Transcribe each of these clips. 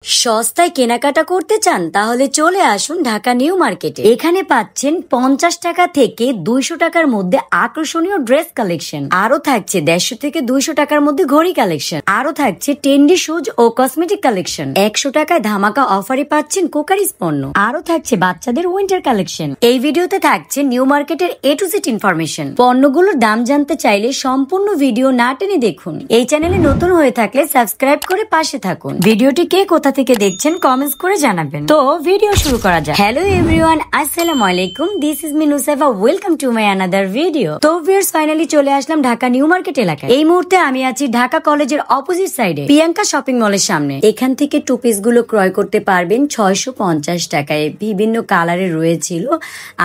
সস্তায় কেনাকাটা করতে চান তাহলে চলে আসুন ঢাকা নিউ মার্কেটে। এখানে পাচ্ছেন 50 টাকা থেকে 200 টাকার মধ্যে আকর্ষণীয় ড্রেস কালেকশন, আরো থাকছে 150 থেকে 200 টাকার মধ্যে ঘড়ি কালেকশন, আরো থাকছে ট্রেন্ডি শুজ ও কসমেটিক কালেকশন। 100 টাকায় ধামাকা অফারে পাচ্ছেন কোকারিস পণ্য, আরো থাকছে বাচ্চাদের উইন্টার কালেকশন। এই ভিডিওতে থাকছে নিউ মার্কেটের A to Z ইনফরমেশন। পণ্যগুলোর দাম জানতে চাইলে সম্পূর্ণ ভিডিও না টেনে দেখুন। এই চ্যানেলে নতুন হয়ে থাকলে সাবস্ক্রাইব করে পাশে থাকুন। ভিডিওটি কে কোথা থেকে দেখছেন কমেন্টস করে জানাবেন। তো ভিডিও শুরু করা যাক। হ্যালো এভরিওয়ান, আসসালামু আলাইকুম, this is me Nusaifa, welcome to my another video. তো ভিউয়ার্স, ফাইনালি চলে আসলাম ঢাকা নিউ মার্কেট এলাকায়। এই মুহূর্তে আমি আছি ঢাকা কলেজের অপোজিট সাইডে প্রিয়াঙ্কা শপিং মলের সামনে। এখান থেকে টু পিস গুলো ক্রয় করতে পারবেন 650 টাকায়। বিভিন্ন কালারের রয়েছিল,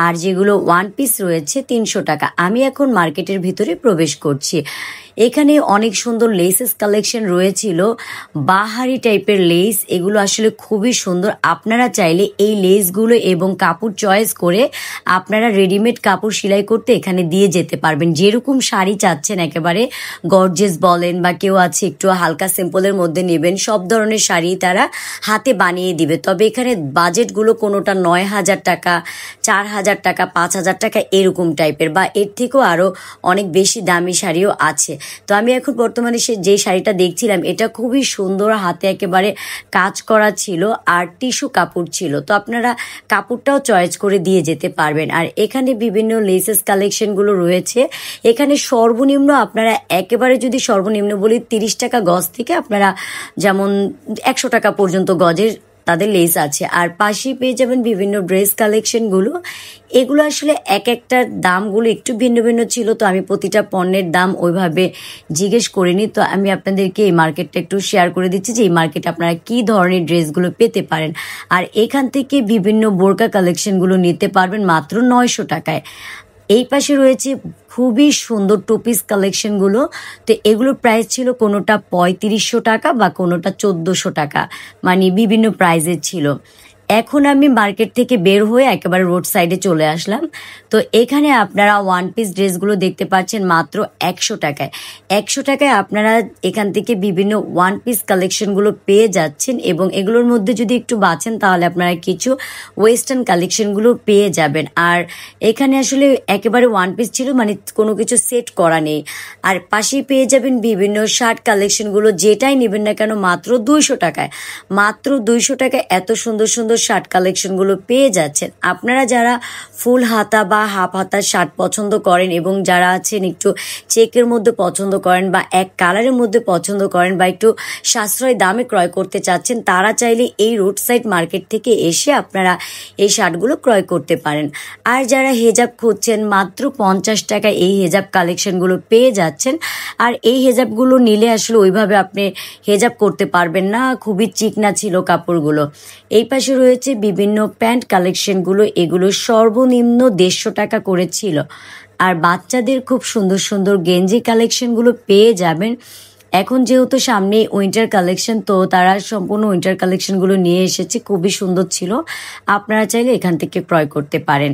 আর যেগুলো ওয়ান পিস রয়েছে 300 টাকা। আমি এখন মার্কেটের ভিতরে প্রবেশ করছি। এখানে অনেক সুন্দর লেসেস কালেকশন রয়েছিল, বাহারি টাইপের লেস। এগুলো আসলে খুবই সুন্দর। আপনারা চাইলে এই লেসগুলো এবং কাপড় চয়েস করে আপনারা রেডিমেড কাপড় সেলাই করতে এখানে দিয়ে যেতে পারবেন। যেরকম শাড়ি চাচ্ছেন, একেবারে গর্জেস বলেন বা কেউ আছে একটু হালকা সিম্পলের মধ্যে নেবেন, সব ধরনের শাড়ি তারা হাতে বানিয়ে দিবে। তবে এখানে বাজেটগুলো কোনোটা 9,000 টাকা, 4,000 টাকা, 5,000 টাকা এরকম টাইপের, বা এর থেকেও আরো অনেক বেশি দামি শাড়িও আছে। তো আমি এখন বর্তমানে যে শাড়িটা দেখছিলাম, এটা খুবই সুন্দর, হাতে একেবারে কাজ করা ছিল আর টিস্যু কাপড় ছিল। তো আপনারা কাপড়টাও চয়েস করে দিয়ে যেতে পারবেন। আর এখানে বিভিন্ন লেসেস কালেকশনগুলো রয়েছে। এখানে সর্বনিম্ন আপনারা একেবারে যদি সর্বনিম্ন বলি 30 টাকা গজ থেকে আপনারা যেমন 100 টাকা পর্যন্ত গজের তাদের লেস আছে। আর পাশেই পেয়ে যাবেন বিভিন্ন ড্রেস কালেকশনগুলো। এগুলো আসলে এক একটার দামগুলো একটু ভিন্ন ভিন্ন ছিল, তো আমি প্রতিটা পণ্যের দাম ওইভাবে জিজ্ঞেস করিনি। তো আমি আপনাদেরকে এই মার্কেটটা একটু শেয়ার করে দিচ্ছি যে এই মার্কেটে আপনারা কি ধরনের ড্রেসগুলো পেতে পারেন। আর এখান থেকে বিভিন্ন বোরকা কালেকশনগুলো নিতে পারবেন মাত্র 900 টাকায়। এই পাশে রয়েছে খুবই সুন্দর টু পিস কালেকশনগুলো। তো এগুলোর প্রাইস ছিল কোনোটা 3500 টাকা বা কোনোটা 1400 টাকা, মানে বিভিন্ন প্রাইজের ছিল। এখন আমি মার্কেট থেকে বের হয়ে একেবারে রোড সাইডে চলে আসলাম। তো এখানে আপনারা ওয়ান পিস ড্রেসগুলো দেখতে পাচ্ছেন মাত্র 100 টাকায়। 100 টাকায় আপনারা এখান থেকে বিভিন্ন ওয়ান পিস কালেকশনগুলো পেয়ে যাচ্ছেন, এবং এগুলোর মধ্যে যদি একটু বাছেন তাহলে আপনারা কিছু ওয়েস্টার্ন কালেকশনগুলো পেয়ে যাবেন। আর এখানে আসলে একেবারে ওয়ান পিস ছিল, মানে কোনো কিছু সেট করা নেই। আর পাশেই পেয়ে যাবেন বিভিন্ন শার্ট কালেকশনগুলো, যেটাই নেবেন না কেন মাত্র 200 টাকায়। মাত্র 200 টাকায় এত সুন্দর সুন্দর শার্ট কালেকশনগুলো পেয়ে যাচ্ছেন। আপনারা যারা ফুল হাতা বা হাফ হাতার শার্ট পছন্দ করেন, এবং যারা আছেন একটু চেকের মধ্যে পছন্দ করেন বা এক কালারের মধ্যে পছন্দ করেন বা একটু সাশ্রয় দামে ক্রয় করতে চাচ্ছেন, তারা চাইলে এই রোড সাইড মার্কেট থেকে এসে আপনারা এই শার্টগুলো ক্রয় করতে পারেন। আর যারা হেজাব খুঁজছেন, মাত্র 50 টাকায় এই হেজাব কালেকশনগুলো পেয়ে যাচ্ছেন। আর এই হেজাবগুলো নিলে আসলে ওইভাবে আপনি হেজাব করতে পারবেন না, খুবই চিকনা ছিল কাপড়গুলো। এই পাশে রয়েছে বিভিন্ন প্যান্ট কালেকশনগুলো, এগুলো সর্বনিম্ন 150 টাকা করেছিল। আর বাচ্চাদের খুব সুন্দর সুন্দর গেঞ্জি কালেকশনগুলো পেয়ে যাবেন। এখন যেহেতু সামনে উইন্টার কালেকশন, তো তারা সম্পূর্ণ উইন্টার কালেকশনগুলো নিয়ে এসেছে, খুবই সুন্দর ছিল। আপনারা চাইলে এখান থেকে ক্রয় করতে পারেন।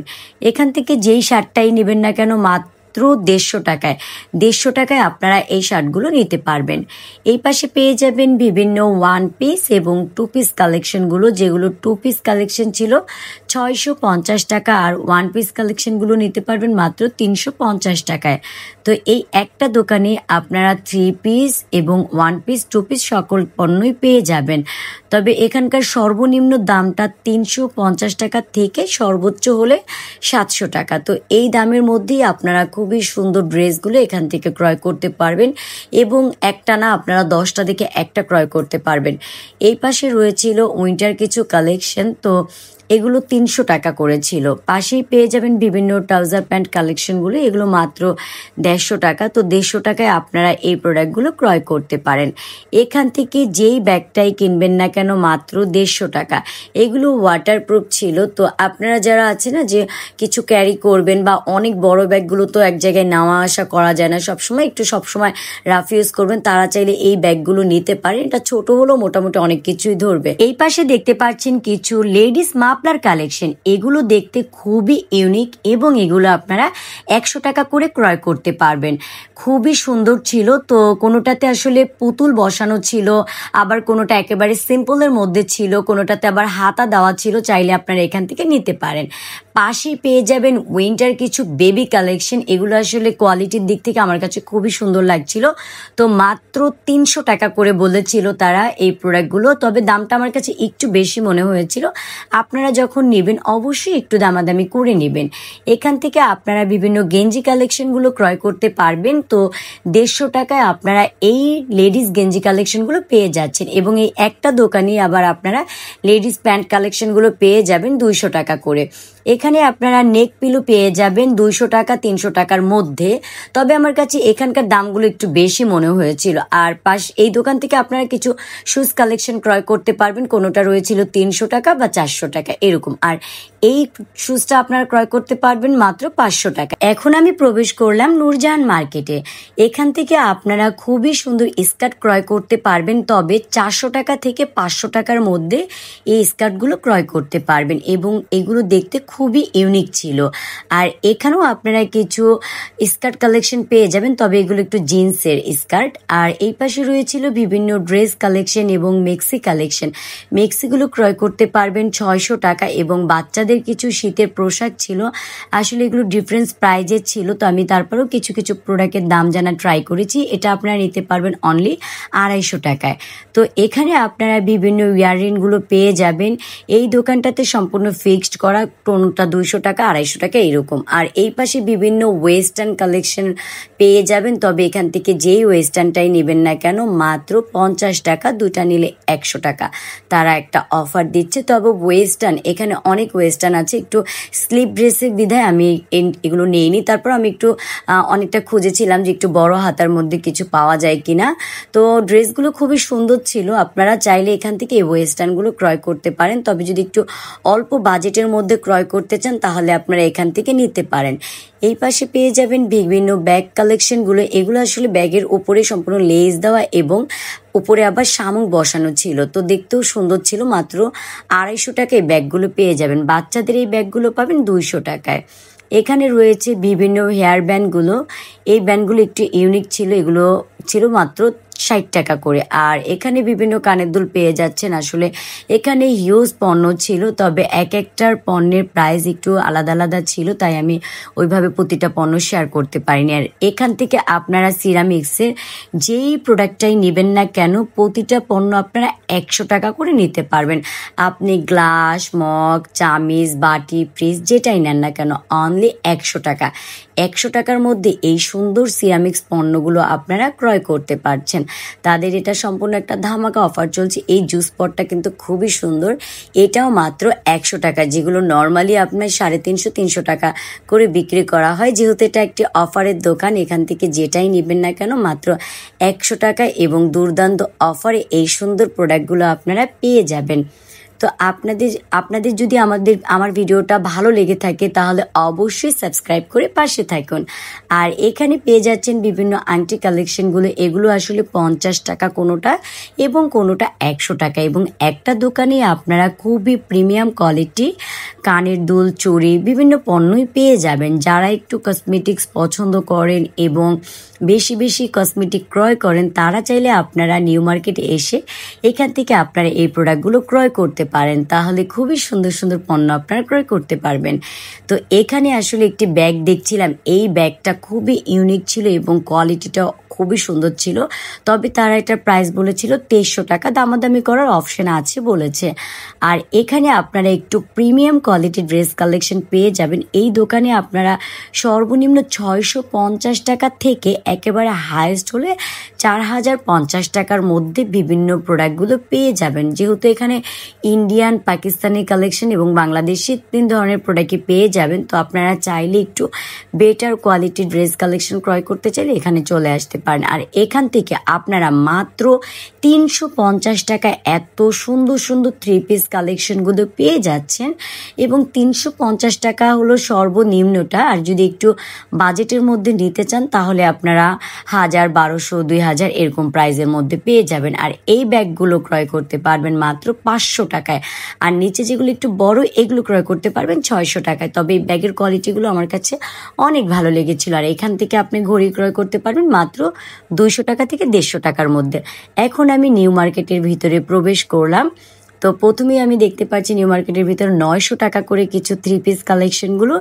এখান থেকে যেই শার্টটাই নেবেন না কেন মাত্র 150 টাকায়। 150 টাকায় আপনারা এই শার্টগুলো নিতে পারবেন। এই পাশে পেয়ে যাবেন বিভিন্ন ওয়ান পিস এবং টু পিস কালেকশনগুলো, যেগুলো টু পিস কালেকশন ছিল 650 টাকা, আর ওয়ান পিস কালেকশনগুলো নিতে পারবেন মাত্র 350 টাকায়। তো এই একটা দোকানে আপনারা 3 পিস এবং ওয়ান পিস টু পিস সকল পণ্যই পেয়ে যাবেন। তবে এখানকার সর্বনিম্ন দামটা 350 টাকা থেকে সর্বোচ্চ হলে 700 টাকা। তো এই দামের মধ্যেই আপনারা খুবই সুন্দর ড্রেসগুলো এখান থেকে ক্রয় করতে পারবেন, এবং একটা না আপনারা 10টা থেকে একটা ক্রয় করতে পারবেন। এই পাশে রয়েছিল উইন্টার কিছু কালেকশন, তো এগুলো 300 টাকা করেছিল। পাশেই পেয়ে যাবেন বিভিন্ন ট্রাউজার প্যান্ট কালেকশনগুলো, এগুলো মাত্র 150 টাকা। তো 150 টাকায় আপনারা এই প্রোডাক্টগুলো ক্রয় করতে পারেন। এখান থেকে যেই ব্যাগটাই কিনবেন না কেন মাত্র 150 টাকা। এগুলো ওয়াটারপ্রুফ ছিল। তো আপনারা যারা আছে না যে কিছু ক্যারি করবেন, বা অনেক বড় ব্যাগগুলো তো এক জায়গায় নেওয়া আসা করা যায় না সবসময়, একটু সবসময় রাফ ইউজ করবেন, তারা চাইলে এই ব্যাগগুলো নিতে পারেন। এটা ছোট হলেও মোটামুটি অনেক কিছুই ধরবে। এই পাশে দেখতে পাচ্ছেন কিছু লেডিস মাফলার কালেকশন, এগুলো দেখতে খুবই ইউনিক, এবং এগুলো আপনারা 100 টাকা করে ক্রয় করতে পারবেন। খুবই সুন্দর ছিল। তো কোনোটাতে আসলে পুতুল বসানো ছিল, আবার কোনোটা একেবারে সিম্পলের মধ্যে ছিল, কোনোটাতে আবার হাতা দেওয়া ছিল। চাইলে আপনারা এখান থেকে নিতে পারেন। পাশেই পেয়ে যাবেন উইন্টার কিছু বেবি কালেকশন। এগুলো আসলে কোয়ালিটির দিক থেকে আমার কাছে খুবই সুন্দর লাগছিল। তো মাত্র 300 টাকা করে বলেছিল তারা এই প্রোডাক্টগুলো। তবে দামটা আমার কাছে একটু বেশি মনে হয়েছিল। আপনারা যখন নেবেন অবশ্যই একটু দামাদামি করে নেবেন। এখান থেকে আপনারা বিভিন্ন গেঞ্জি কালেকশনগুলো ক্রয় করতে পারবেন। তো 150 টাকায় আপনারা এই লেডিস গেঞ্জি কালেকশনগুলো পেয়ে যাচ্ছেন, এবং এই একটা দোকানেই আবার আপনারা লেডিস প্যান্ট কালেকশনগুলো পেয়ে যাবেন 200 টাকা করে। এখানে আপনারা নেক পিলো পেয়ে যাবেন 200 টাকা 300 টাকার মধ্যে। তবে আমার কাছে এখানকার দামগুলো একটু বেশি মনে হয়েছিল। আর এই দোকান থেকে আপনারা কিছু শুজ কালেকশন ক্রয় করতে পারবেন। কোনোটা রয়েছিল 300 টাকা বা 400 টাকা এরকম। আর এই শুজটা আপনারা ক্রয় করতে পারবেন মাত্র 500 টাকা। এখন আমি প্রবেশ করলাম নূরজাহান মার্কেটে। এখান থেকে আপনারা খুবই সুন্দর স্কার্ট ক্রয় করতে পারবেন। তবে 400 টাকা থেকে 500 টাকার মধ্যে এই স্কার্টগুলো ক্রয় করতে পারবেন, এবং এগুলো দেখতে খুবই ইউনিক ছিল। আর এখানেও আপনারা কিছু স্কার্ট কালেকশন পেয়ে যাবেন, তবে এগুলো একটু জিন্সের স্কার্ট। আর এই পাশে রয়েছিল বিভিন্ন ড্রেস কালেকশন এবং মেক্সি কালেকশন। মেক্সিগুলো ক্রয় করতে পারবেন 600 টাকা, এবং বাচ্চাদের কিছু শীতের পোশাক ছিল। আসলে এগুলো ডিফারেন্স প্রাইজের ছিল, তো আমি তারপরেও কিছু কিছু প্রোডাক্টের দাম জানা ট্রাই করেছি। এটা আপনারা নিতে পারবেন অনলি 250 টাকায়। তো এখানে আপনারা বিভিন্ন ইয়াররিংগুলো পেয়ে যাবেন। এই দোকানটাতে সম্পূর্ণ ফিক্সড করা, কোনটা 200 টাকা 250 টাকা এরকম। আর এই পাশে বিভিন্ন ওয়েস্টার্ন কালেকশন পেয়ে যাবেন। তবে এখান থেকে যেই ওয়েস্টার্নটাই নেবেন না কেন মাত্র 50 টাকা, দুটা নিলে 100 টাকা তারা একটা অফার দিচ্ছে। তবে ওয়েস্টার্ন এখানে অনেক ওয়েস্টার্ন আছে, একটু স্লিপ ড্রেসের বিধায় আমি এগুলো নিইনি। তারপর আমি একটু অনেকটা খুঁজেছিলাম যে একটু বড় হাতার মধ্যে কিছু পাওয়া যায় কিনা। তো ড্রেসগুলো খুবই সুন্দর ছিল। আপনারা চাইলে এখান থেকে এই ওয়েস্টার্নগুলো ক্রয় করতে পারেন। তবে যদি একটু অল্প বাজেটের মধ্যে ক্রয় করতে চান তাহলে আপনারা এখান থেকে নিতে পারেন। এই পাশে পেয়ে যাবেন বিভিন্ন ব্যাগ কালেকশনগুলো। এগুলো আসলে ব্যাগের উপরে সম্পূর্ণ লেস দেওয়া এবং উপরে আবার শামুক বসানো ছিল, তো দেখতেও সুন্দর ছিল। মাত্র 250 টাকায় ব্যাগগুলো পেয়ে যাবেন। বাচ্চাদের এই ব্যাগগুলো পাবেন 200 টাকায়। এখানে রয়েছে বিভিন্ন হেয়ার ব্যান্ডগুলো। এই ব্যান্ডগুলো একটু ইউনিক ছিল। এগুলো ছিল মাত্র 60 টাকা করে। আর এখানে বিভিন্ন কানের দুল পেয়ে যাচ্ছেন। আসলে এখানে হিউজ পণ্য ছিল, তবে এক একটার পণ্যের প্রাইস একটু আলাদা আলাদা ছিল, তাই আমি ওইভাবে প্রতিটা পণ্য শেয়ার করতে পারিনি। আর এখান থেকে আপনারা সিরামিক্সের যেই প্রোডাক্টটাই নেবেন না কেন প্রতিটা পণ্য আপনারা 100 টাকা করে নিতে পারবেন। আপনি গ্লাস, মগ, চামিচ, বাটি, ফ্রিজ যেটাই নেন না কেন অনলি 100 টাকা। 100 টাকার মধ্যে এই সুন্দর সিরামিক্স পণ্যগুলো আপনারা ক্রয় করতে পারছেন। তাদের এটা সম্পূর্ণ একটা ধামাকা অফার চলছে। এই জুস পটটা কিন্তু খুবই সুন্দর, এটাও মাত্র 100 টাকা, যেগুলো নর্মালি আপনার 350-300 টাকা করে বিক্রি করা হয়। যেহেতু এটা একটি অফারের দোকান, এখান থেকে যেটাই নেবেন না কেন মাত্র 100 টাকা, এবং দুর্দান্ত অফারে এই সুন্দর প্রোডাক্টগুলো আপনারা পেয়ে যাবেন। তো আপনাদের যদি আমার ভিডিওটা ভালো লেগে থাকে তাহলে অবশ্যই সাবস্ক্রাইব করে পাশে থাকুন। আর এখানে পেয়ে যাচ্ছেন বিভিন্ন আংটি কালেকশনগুলো। এগুলো আসলে 50 টাকা কোনোটা, এবং কোনোটা 100 টাকা, এবং একটা দোকানে আপনারা খুবই প্রিমিয়াম কোয়ালিটি কানের দুল, চুড়ি বিভিন্ন পণ্যই পেয়ে যাবেন। যারা একটু কসমেটিক্স পছন্দ করেন এবং বেশি বেশি কসমেটিক ক্রয় করেন তারা চাইলে আপনারা নিউ মার্কেটে এসে এখান থেকে আপনারা এই প্রোডাক্টগুলো ক্রয় করতে পারেন। তাহলে খুবই সুন্দর সুন্দর পণ্য আপনারা ক্রয় করতে পারবেন। তো এখানে আসলে একটি ব্যাগ দেখছিলাম। এই ব্যাগটা খুবই ইউনিক ছিল এবং কোয়ালিটিটা খুবই সুন্দর ছিল। তবে তারা এটার প্রাইস বলেছিল 2300 টাকা, দামাদামি করার অপশন আছে বলেছে। আর এখানে আপনারা একটু প্রিমিয়াম কোয়ালিটি ড্রেস কালেকশন পেয়ে যাবেন। এই দোকানে আপনারা সর্বনিম্ন 650 টাকা থেকে একেবারে হাইয়েস্ট হলে 4050 টাকার মধ্যে বিভিন্ন প্রোডাক্টগুলো পেয়ে যাবেন। যেহেতু এখানে ইন্ডিয়ান, পাকিস্তানি কালেকশন এবং বাংলাদেশি 3 ধরনের প্রোডাক্টই পেয়ে যাবেন। তো আপনারা চাইলে একটু বেটার কোয়ালিটি ড্রেস কালেকশন ক্রয় করতে চাইলে এখানে চলে আসতে পারেন। পারেন। আর এখান থেকে আপনারা মাত্র 350 টাকায় এত সুন্দর সুন্দর 3 পিস কালেকশনগুলো পেয়ে যাচ্ছেন। এবং 350 টাকা হলো সর্বনিম্নটা। আর যদি একটু বাজেটের মধ্যে নিতে চান তাহলে আপনারা 1000, 1200, 2000 এরকম প্রাইসের মধ্যে পেয়ে যাবেন। আর এই ব্যাগগুলো ক্রয় করতে পারবেন মাত্র 500 টাকায়। আর নিচে যেগুলো একটু বড় এগুলো ক্রয় করতে পারবেন 600 টাকায়। তবে এই ব্যাগের কোয়ালিটিগুলো আমার কাছে অনেক ভালো লেগেছিল। আর এখান থেকে আপনি ঘড়ি ক্রয় করতে পারবেন মাত্র 200 টাকা থেকে 150 টাকার মধ্যে। এখন আমি নিউ মার্কেটের ভিতরে প্রবেশ করলাম। তো প্রথমেই আমি দেখতে পাচ্ছি নিউ মার্কেটের ভিতরে 900 টাকা করে কিছু 3 পিস কালেকশনগুলো।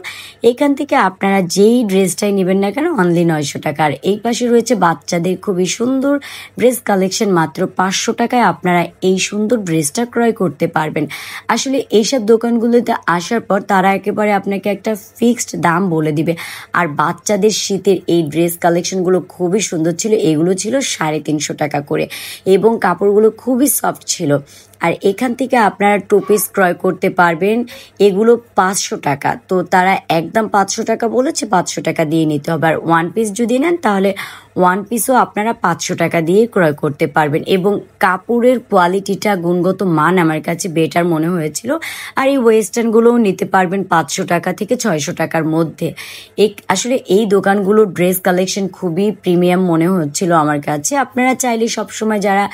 এখান থেকে আপনারা যেই ড্রেসটাই নেবেন না কেন অনলি 900 টাকা। আর এই পাশে রয়েছে বাচ্চাদের খুবই সুন্দর ড্রেস কালেকশন, মাত্র 500 টাকায় আপনারা এই সুন্দর ড্রেসটা ক্রয় করতে পারবেন। আসলে এইসব দোকানগুলোতে আসার পর তারা একেবারে আপনাকে একটা ফিক্সড দাম বলে দিবে। আর বাচ্চাদের শীতের এই ড্রেস কালেকশনগুলো খুবই সুন্দর ছিল। এগুলো ছিল 350 টাকা করে এবং কাপড়গুলো খুবই সফট ছিল। আর এখান থেকে আপনারা 2 পিস ক্রয় করতে পারবেন, এগুলো 500 টাকা। তো তারা একদম 500 টাকা বলেছে, 500 টাকা দিয়ে নিতে হবে। আর 1 পিস যদি নেন তাহলে 1 পিসও আপনারা 500 টাকা দিয়ে ক্রয় করতে পারবেন। এবং কাপড়ের কোয়ালিটিটা, গুণগত মান আমার কাছে বেটার মনে হয়েছিল। আর এই ওয়েস্টার্নগুলোও নিতে পারবেন 500 টাকা থেকে 600 টাকার মধ্যে। আসলে এই দোকানগুলোর ড্রেস কালেকশন খুবই প্রিমিয়াম মনে হচ্ছিল আমার কাছে। আপনারা চাইলে সবসময় যারা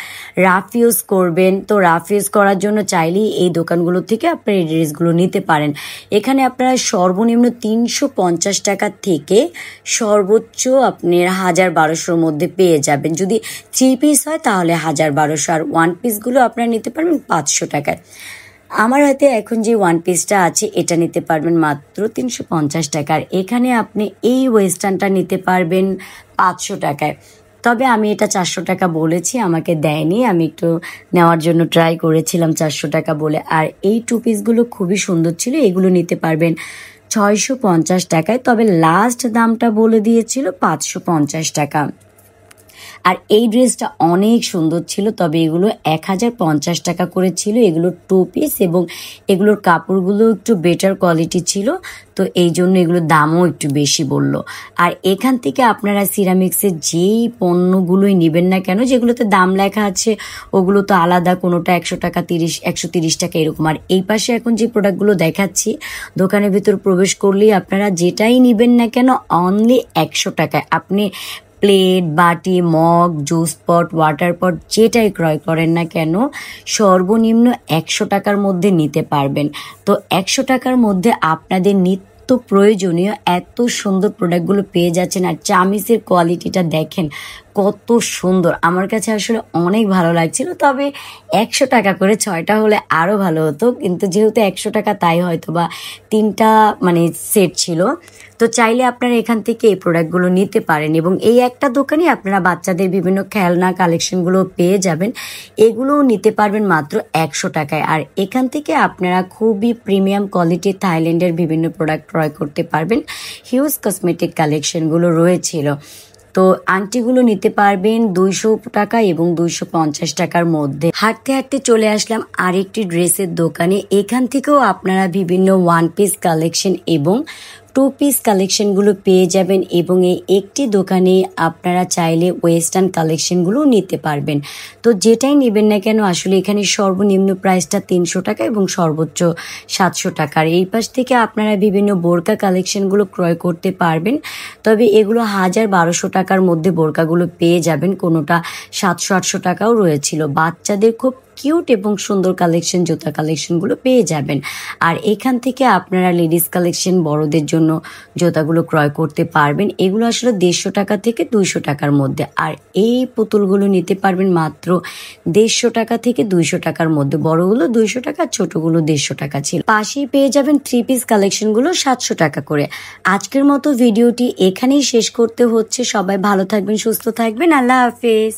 রাফ ইউজ করবেন, তো রাফ ইউজ করার জন্য চাইলেই এই দোকানগুলো থেকে আপনারা এই ড্রেসগুলো নিতে পারেন। এখানে আপনারা সর্বনিম্ন 350 টাকা থেকে সর্বোচ্চ আপনি 1000-1200 মধ্যে পেয়ে যাবেন। যদি 3 পিস হয় তাহলে 1000-1200। আর 1 পিসগুলো আপনারা নিতে পারবেন 500 টাকায়। আমার হাতে এখন যে 1 পিসটা আছে এটা নিতে পারবেন মাত্র 350 টাকার। এখানে আপনি এই ওয়েস্টার্নটা নিতে পারবেন 500 টাকায়। তবে আমি এটা 400 টাকা বলেছি, আমাকে দেয়নি। আমি একটু নেওয়ার জন্য ট্রাই করেছিলাম 400 টাকা বলে। আর এই 2 পিসগুলো খুবই সুন্দর ছিল, এগুলো নিতে পারবেন 650 টাকায়। তবে লাস্ট দামটা বলে দিয়েছিল 550 টাকা। আর এই ড্রেসটা অনেক সুন্দর ছিল, তবে এগুলো 1050 টাকা করে ছিল। এগুলো 2 পিস এবং এগুলোর কাপড়গুলো একটু বেটার কোয়ালিটি ছিল, তো এই জন্য এগুলোর দামও একটু বেশি বললো। আর এখান থেকে আপনারা সিরামিক্সের যেই পণ্যগুলোই নেবেন না কেন, যেগুলোতে দাম লেখা আছে ওগুলো তো আলাদা, কোনোটা 100 টাকা, 130 টাকা এরকম। আর এই পাশে এখন যে প্রোডাক্টগুলো দেখাচ্ছি, দোকানের ভিতর প্রবেশ করলেই আপনারা যেটাই নেবেন না কেন অনলি 100 টাকায় আপনি প্লেট, বাটি, মগ, জুস পট, ওয়াটার পট যেটাই ক্রয় করেন না কেন সর্বনিম্ন 100 টাকার মধ্যে নিতে পারবেন। তো 100 টাকার মধ্যে আপনাদের নিত্য প্রয়োজনীয় এত সুন্দর প্রোডাক্টগুলো পেয়ে যাচ্ছেন। আর চামিজের কোয়ালিটিটা দেখেন কত সুন্দর, আমার কাছে আসলে অনেক ভালো লাগছিল। তবে 100 টাকা করে 6টা হলে আরও ভালো হতো, কিন্তু যেহেতু 100 টাকা তাই হয়তো বা 3টা সেট ছিল। তো চাইলে আপনারা এখান থেকে এই প্রোডাক্টগুলো নিতে পারেন। এবং এই একটা দোকানে আপনারা বাচ্চাদের বিভিন্ন খেলনা কালেকশনগুলো পেয়ে যাবেন, এগুলোও নিতে পারবেন মাত্র 100 টাকায়। আর এখান থেকে আপনারা খুবই প্রিমিয়াম কোয়ালিটির থাইল্যান্ডের বিভিন্ন প্রোডাক্ট ক্রয় করতে পারবেন। হিউজ কসমেটিক কালেকশনগুলো রয়েছিল। তো আংটিগুলো নিতে পারবেন 200 টাকা এবং 250 টাকার মধ্যে। হাঁটতে হাঁটতে চলে আসলাম আরেকটি ড্রেসের দোকানে। এখান থেকেও আপনারা বিভিন্ন 1 পিস কালেকশন এবং 2 পিস কালেকশনগুলো পেয়ে যাবেন। এবং এই একটি দোকানে আপনারা চাইলে ওয়েস্টার্ন কালেকশনগুলো নিতে পারবেন। তো যেটাই নেবেন না কেন আসলে এখানে সর্বনিম্ন প্রাইসটা 300 টাকা এবং সর্বোচ্চ 700 টাকার। এই পাশ থেকে আপনারা বিভিন্ন বোরকা কালেকশনগুলো ক্রয় করতে পারবেন। তবে এগুলো 1000-1200 টাকার মধ্যে বোরকাগুলো পেয়ে যাবেন, কোনোটা 700-800 টাকাও রয়েছিল। বাচ্চাদের খুব কিউট এবং সুন্দর কালেকশন, জুতা কালেকশনগুলো পেয়ে যাবেন। আর এখান থেকে আপনারা লেডিস কালেকশন, বড়দের জন্য জুতাগুলো ক্রয় করতে পারবেন। এগুলো আসলে 150 টাকা থেকে 200 টাকার মধ্যে। আর এই পুতুলগুলো নিতে পারবেন মাত্র 150 টাকা থেকে 200 টাকার মধ্যে। বড়গুলো 200 টাকা, ছোটগুলো 150 টাকা ছিল। পাশেই পেয়ে যাবেন 3 পিস কালেকশনগুলো 700 টাকা করে। আজকের মতো ভিডিওটি এখানেই শেষ করতে হচ্ছে। সবাই ভালো থাকবেন, সুস্থ থাকবেন। আল্লাহ হাফেজ।